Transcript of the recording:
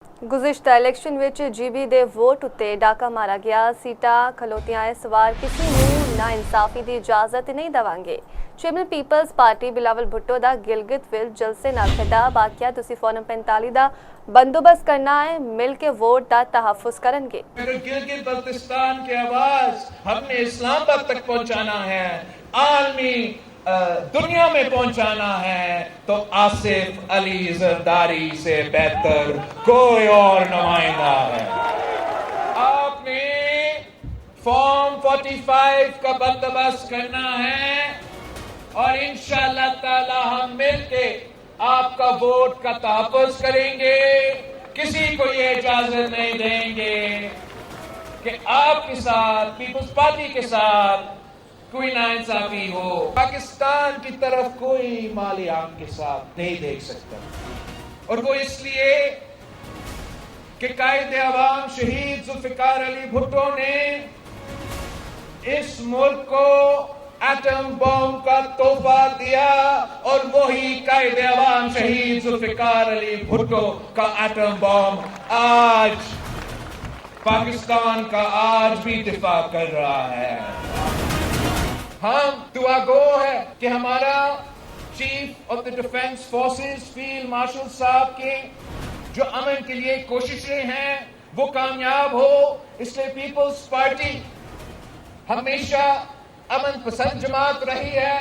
ਗੁਜ਼ਿਸ਼ਤਾ election ਵਿੱਚ GB ਦੇ vote ਉੱਤੇ ਡਾਕਾ ਮਾਰਾ ਗਿਆ। ਸੀਟਾਂ ਖਲੋਤੀਆਂ ਇਸ ਵਾਰ ਕਿਸੇ ਨੂੰ ਨਾ ਇਨਸਾਫੀ ਦੀ ਇਜਾਜ਼ਤ ਨਹੀਂ ਦੇਵਾਂਗੇ। Chairman People's Party Bilawal Bhutto ਦਾ ਗਿਲਗਿਤ ਵਿੱਚ ਜਲਸੇ ਨਾਲ ਖਿਤਾਬ ਆਖਿਆ ਤੁਸੀਂ ਫੋਰਮ 45 ਦਾ बंदोबस्त करना है, मिल के वोट का तहफ़्फ़ुज़ करेंगे। गिलगित बल्तिस्तान की आवाज हमने इस्लामाबाद तक पहुंचाना है, आलमी दुनिया में पहुंचाना है, तो आसिफ अली जरदारी से बेहतर कोई और नुमाइंदा है। आपने फॉर्म 45 का बंदोबस्त करना है और इंशाअल्लाह ताला हम मिलके आपका वोट का तहफ़्फ़ुज़ करेंगे। किसी को ये इजाजत नहीं देंगे कि आपके साथ पीपल्स पार्टी के साथ कोई नाइंसाफी हो। पाकिस्तान की तरफ कोई माली आपके साथ नहीं देख सकता, और वो इसलिए कि कायदे अवाम शहीद जुल्फ़िकार अली भुट्टो ने इस मुल्क को एटम बम का तोहफा दिया, और वही कायदे अवाम शहीद जुल्फ़िकार अली भुट्टो का एटम बम आज पाकिस्तान का आज भी दिफा कर रहा है। हम दुआ गो है कि हमारा chief of the defence forces field marshal साहब के जो अमन के लिए कोशिशें हैं वो कामयाब हो। इसलिए पीपल्स पार्टी हमेशा अमन पसंद जमात रही है।